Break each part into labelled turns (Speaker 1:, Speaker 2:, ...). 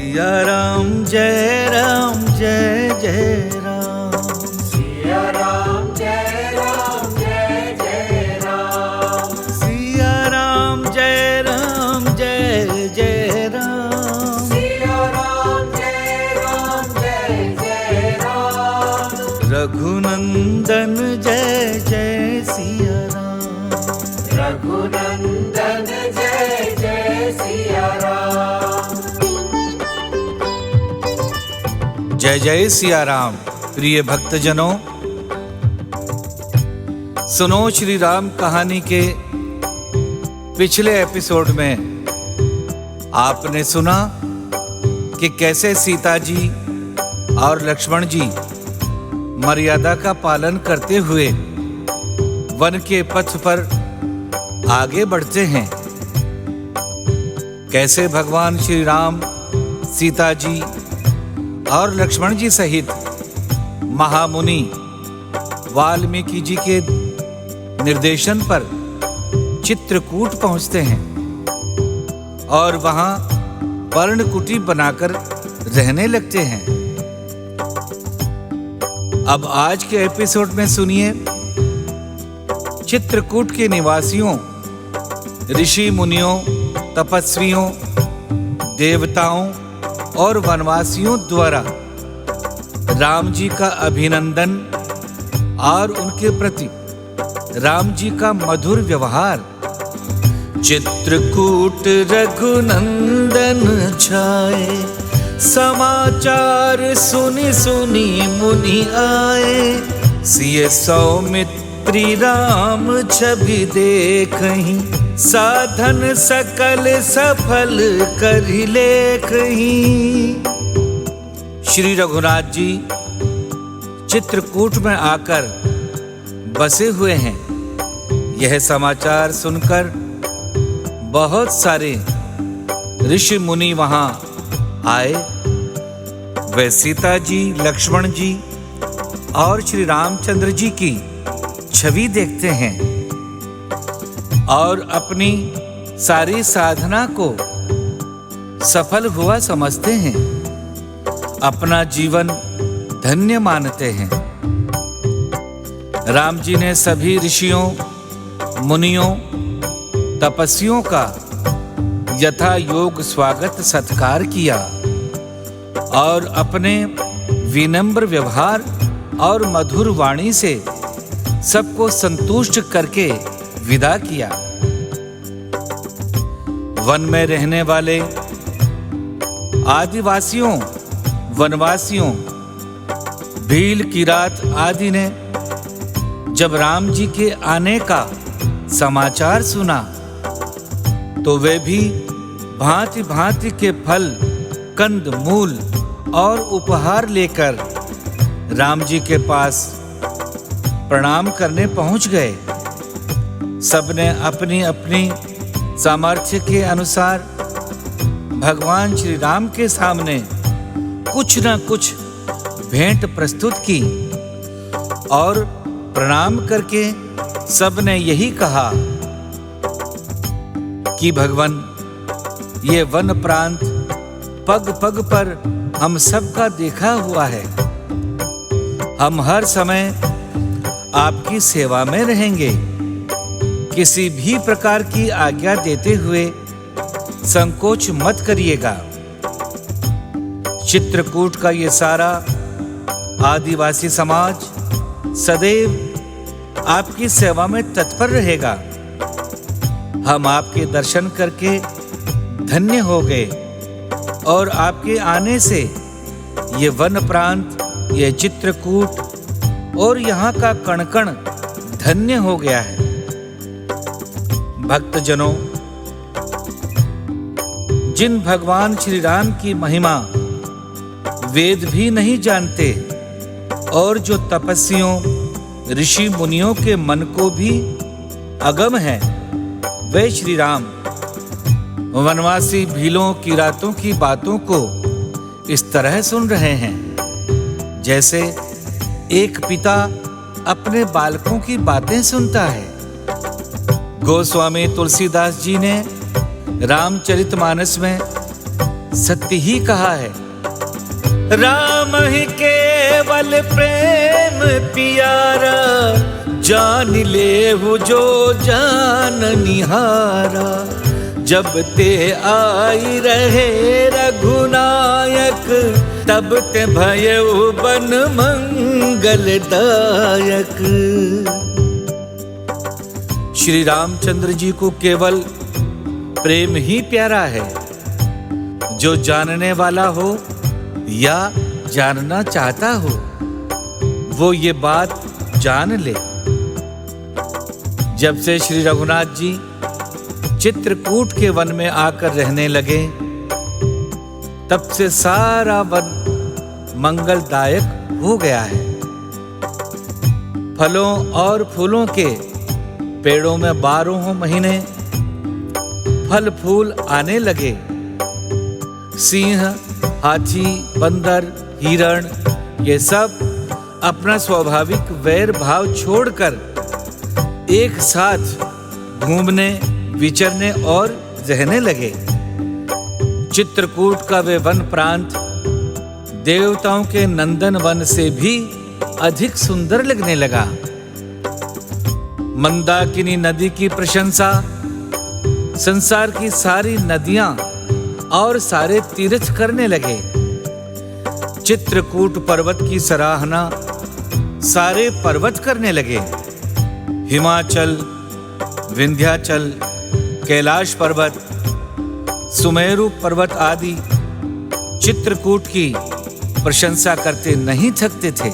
Speaker 1: सिया राम जय जय राम।
Speaker 2: सिया राम जय जय राम।
Speaker 1: सिया राम जय जय राम।
Speaker 2: सिया राम जय राम।
Speaker 1: रघुनंदन जय जय सिया राम।
Speaker 2: रघुनंदन जय जय सिया राम।
Speaker 1: जय जय सिया राम। प्रिय भक्तजनों, सुनो श्री राम कहानी के पिछले एपिसोड में आपने सुना कि कैसे सीता जी और लक्ष्मण जी मर्यादा का पालन करते हुए वन के पथ पर आगे बढ़ते हैं। कैसे भगवान श्री राम, सीता जी और लक्ष्मण जी सहित महामुनि वाल्मीकि जी के निर्देशन पर चित्रकूट पहुंचते हैं और वहां पर्णकुटी बनाकर रहने लगते हैं। अब आज के एपिसोड में सुनिए चित्रकूट के निवासियों, ऋषि मुनियों, तपस्वियों, देवताओं और वनवासियों द्वारा राम जी का अभिनंदन और उनके प्रति राम जी का मधुर व्यवहार। चित्रकूट रघुनंदन छाए, समाचार सुनी सुनी मुनि आए। सिय सौमित्री राम छवि देखहि, साधन सकल सफल करि लेखहि। श्री रघुनाथ जी चित्रकूट में आकर बसे हुए हैं। यह समाचार सुनकर बहुत सारे ऋषि मुनि वहां आए। वे सीता जी, लक्ष्मण जी और श्री रामचंद्र जी की छवि देखते हैं और अपनी सारी साधना को सफल हुआ समझते हैं, अपना जीवन धन्य मानते हैं। राम जी ने सभी ऋषियों, मुनियों, तपस्वियों का यथा योग स्वागत सत्कार किया और अपने विनम्र व्यवहार और मधुर वाणी से सबको संतुष्ट करके विदा किया। वन में रहने वाले आदिवासियों, वनवासियों, भील, किरात आदि ने जब राम जी के आने का समाचार सुना तो वे भी भांति भांति के फल, कंद मूल और उपहार लेकर राम जी के पास प्रणाम करने पहुंच गए। सबने अपनी अपनी सामर्थ्य के अनुसार भगवान श्री राम के सामने कुछ न कुछ भेंट प्रस्तुत की और प्रणाम करके सबने यही कहा कि भगवान, ये वन प्रांत पग पग पर हम सबका देखा हुआ है। हम हर समय आपकी सेवा में रहेंगे। किसी भी प्रकार की आज्ञा देते हुए संकोच मत करिएगा। चित्रकूट का ये सारा आदिवासी समाज सदैव आपकी सेवा में तत्पर रहेगा। हम आपके दर्शन करके धन्य हो गए और आपके आने से ये वन प्रांत, ये चित्रकूट और यहाँ का कण कण धन्य हो गया है। भक्तजनों, जिन भगवान श्री राम की महिमा वेद भी नहीं जानते और जो तपस्वियों, ऋषि मुनियों के मन को भी अगम है, वे श्री राम वनवासी भीलों, किरातों की बातों को इस तरह सुन रहे हैं जैसे एक पिता अपने बालकों की बातें सुनता है। गोस्वामी तुलसीदास जी ने रामचरितमानस में सत्य ही कहा है। राम ही केवल प्रेम पियारा, जान लेहु जो जान निहारा। जब ते आई रहे रघुनायक, तब ते भयउ बन मंगलदायक। श्री रामचंद्र जी को केवल प्रेम ही प्यारा है। जो जानने वाला हो या जानना चाहता हो, वो ये बात जान ले। जब से श्री रघुनाथ जी चित्रकूट के वन में आकर रहने लगे, तब से सारा वन मंगलदायक हो गया है। फलों और फूलों के पेड़ों में 12 महीने फल फूल आने लगे। सिंह, हाथी, बंदर, हिरण, ये सब अपना स्वाभाविक वैर भाव छोड़कर एक साथ घूमने, विचरने और रहने लगे। चित्रकूट का वे वन प्रांत देवताओं के नंदन वन से भी अधिक सुंदर लगने लगा। मंदाकिनी नदी की प्रशंसा संसार की सारी नदियां और सारे तीर्थ करने लगे। चित्रकूट पर्वत की सराहना सारे पर्वत करने लगे। हिमाचल, विंध्याचल, कैलाश पर्वत, सुमेरु पर्वत आदि चित्रकूट की प्रशंसा करते नहीं थकते थे।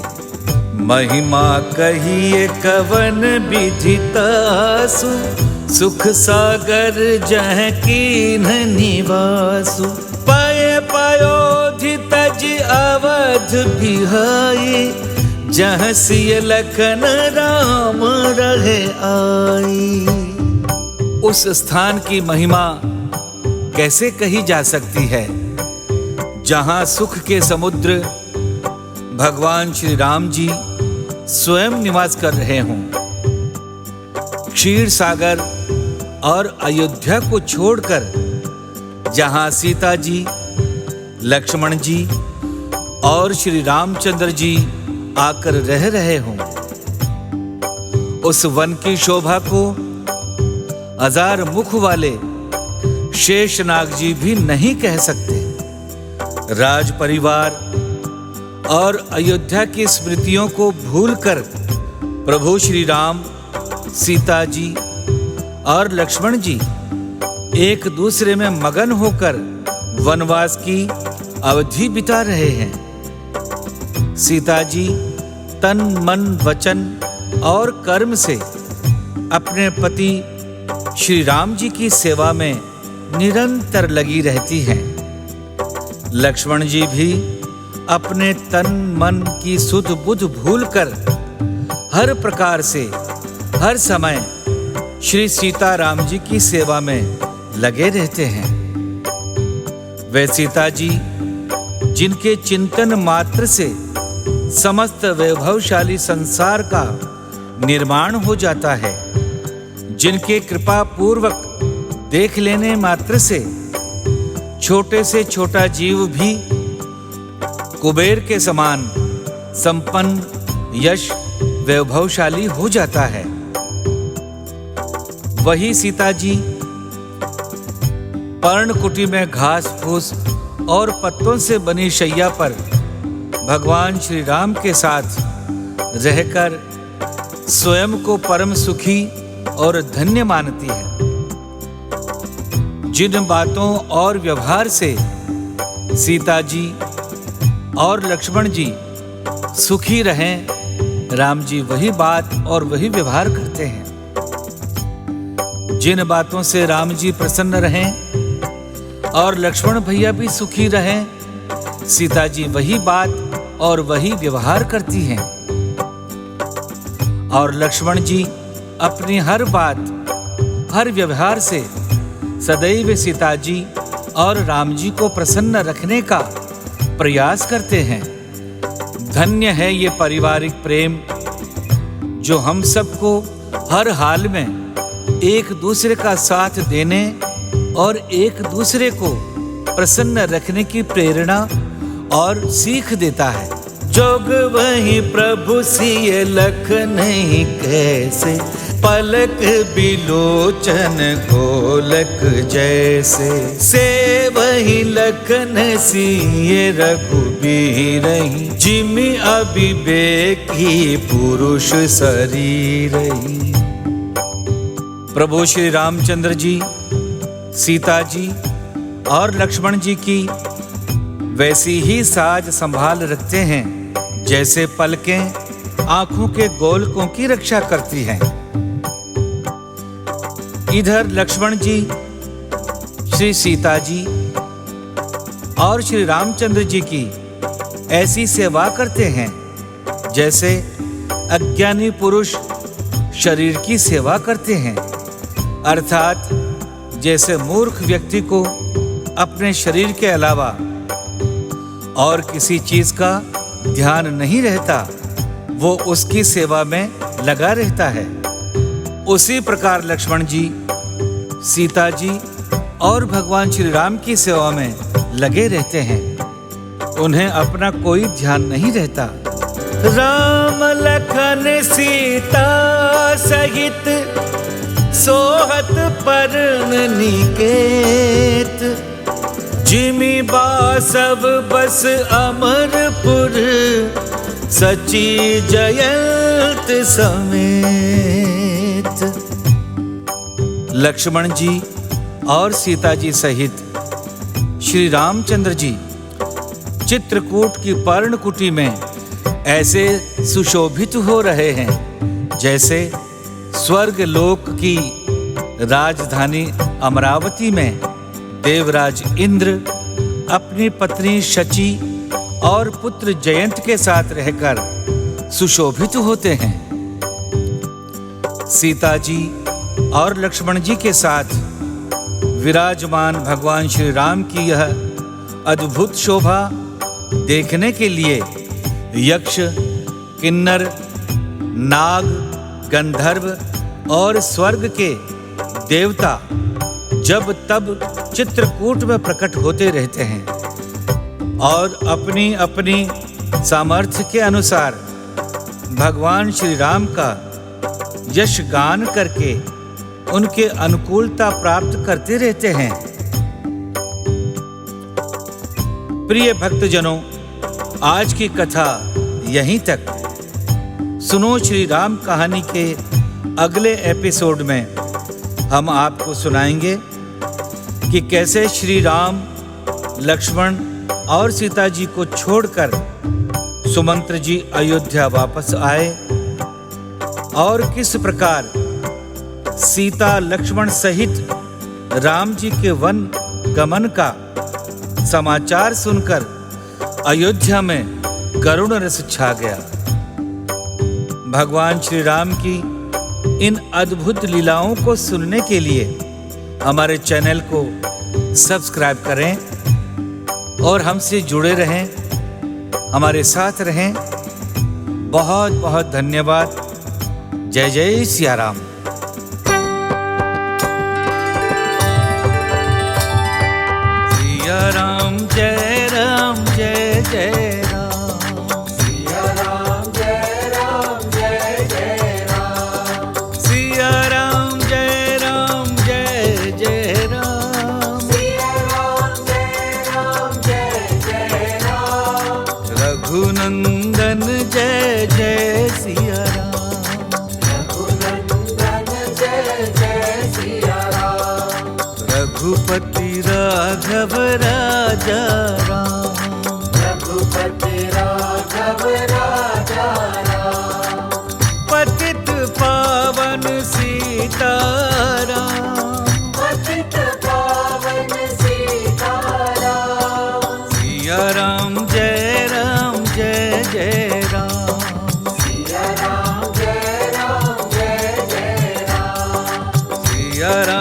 Speaker 1: महिमा कहिए कवन विधितासु, सुख सागर जह कीन्ह निवासु। पाए पायोधि तज अवध बिहाई, जहाँ सिय लखन राम रहे आई। उस स्थान की महिमा कैसे कही जा सकती है, जहां सुख के समुद्र भगवान श्री राम जी स्वयं निवास कर रहे हों। क्षीर सागर और अयोध्या को छोड़कर जहां सीता जी, लक्ष्मण जी और श्री रामचंद्र जी आकर रह रहे हों। उस वन की शोभा को 1000 मुख वाले शेषनाग जी भी नहीं कह सकते। राज परिवार और अयोध्या की स्मृतियों को भूलकर प्रभु श्री राम, सीता जी और लक्ष्मण जी एक दूसरे में मगन होकर वनवास की अवधि बिता रहे हैं। सीता जी तन, मन, वचन और कर्म से अपने पति श्री राम जी की सेवा में निरंतर लगी रहती हैं। लक्ष्मण जी भी अपने तन मन की सुध बुध भूलकर हर प्रकार से हर समय श्री सीता राम जी की सेवा में लगे रहते हैं। वे सीता जी जिनके चिंतन मात्र से समस्त वैभवशाली संसार का निर्माण हो जाता है, जिनके कृपा पूर्वक देख लेने मात्र से छोटे से छोटा जीव भी कुबेर के समान संपन्न, यश, वैभवशाली हो जाता है। वही सीता जी पर्णकुटी में घास फूस और पत्तों से बनी शैया पर भगवान श्री राम के साथ रहकर स्वयं को परम सुखी और धन्य मानती है। जिन बातों और व्यवहार से सीता जी और लक्ष्मण जी सुखी रहें, राम जी वही बात और वही व्यवहार करते हैं। जिन बातों से राम जी प्रसन्न रहें और लक्ष्मण भैया भी सुखी रहें, सीता जी वही बात और वही व्यवहार करती हैं। और लक्ष्मण जी अपनी हर बात, हर व्यवहार से सदैव सीता जी और राम जी को प्रसन्न रखने का प्रयास करते हैं। धन्य है ये पारिवारिक प्रेम जो हम सबको हर हाल में एक दूसरे का साथ देने और एक दूसरे को प्रसन्न रखने की प्रेरणा और सीख देता है। जोग वही प्रभु सिय लख नहीं कैसे, पलक बिलोचन गोलक जैसे। से वही लखन सिय रघुबीरहि, जिमि अविवेकी पुरुष शरीरहि। प्रभु श्री रामचंद्र जी, सीता जी और लक्ष्मण जी की वैसी ही साज संभाल रखते हैं जैसे पलकें आंखों के गोलकों की रक्षा करती हैं। इधर लक्ष्मण जी श्री सीता जी और श्री रामचंद्र जी की ऐसी सेवा करते हैं जैसे अज्ञानी पुरुष शरीर की सेवा करते हैं, अर्थात जैसे मूर्ख व्यक्ति को अपने शरीर के अलावा और किसी चीज का ध्यान नहीं रहता, वो उसकी सेवा में लगा रहता है। उसी प्रकार लक्ष्मण जी, सीता जी और भगवान श्री राम की सेवा में लगे रहते हैं। उन्हें अपना कोई ध्यान नहीं रहता। राम लखन सीता सहित सोहत परन निकेत, जिमि बासव बस अमरपुर, सची जयंत समेत। लक्ष्मण जी और सीता जी सहित श्री रामचंद्र जी चित्रकूट की पर्णकुटी में ऐसे सुशोभित हो रहे हैं जैसे स्वर्ग लोक की राजधानी अमरावती में देवराज इंद्र अपनी पत्नी शची और पुत्र जयंत के साथ रहकर सुशोभित होते हैं। सीता जी और लक्ष्मण जी के साथ विराजमान भगवान श्री राम की यह अद्भुत शोभा देखने के लिए यक्ष, किन्नर, नाग, गंधर्व और स्वर्ग के देवता जब तब चित्रकूट में प्रकट होते रहते हैं और अपनी अपनी सामर्थ्य के अनुसार भगवान श्री राम का यश गान करके उनके अनुकूलता प्राप्त करते रहते हैं। प्रिय भक्तजनों, आज की कथा यहीं तक। सुनो श्री राम कहानी के अगले एपिसोड में हम आपको सुनाएंगे कि कैसे श्री राम, लक्ष्मण और सीता जी को छोड़कर सुमंत्र जी अयोध्या वापस आए और किस प्रकार सीता, लक्ष्मण सहित राम जी के वन गमन का समाचार सुनकर अयोध्या में करुण रस छा गया। भगवान श्री राम की इन अद्भुत लीलाओं को सुनने के लिए हमारे चैनल को सब्सक्राइब करें और हमसे जुड़े रहें, हमारे साथ रहें। बहुत बहुत धन्यवाद। जय जय सिया राम। सिया राम जय राम, जय जय राम।
Speaker 2: सिया राम जय राम, जय जय राम।
Speaker 1: सिया राम जय राम, जय जय राम।
Speaker 2: सिया राम जय राम, जय जय राम।
Speaker 1: रघुनंदन जय जय सिया राम।
Speaker 2: रघुनंदन जय जय सिया राम।
Speaker 1: रघुपति राघव राजा राम।
Speaker 2: रघुपति राघव राजा राम।
Speaker 1: पतित पावन सीताराम।
Speaker 2: पतित पावन सीताराम।
Speaker 1: सिया राम जय राम, जय जय राम।
Speaker 2: सिया राम जय राम, जय जय राम।
Speaker 1: सिया राम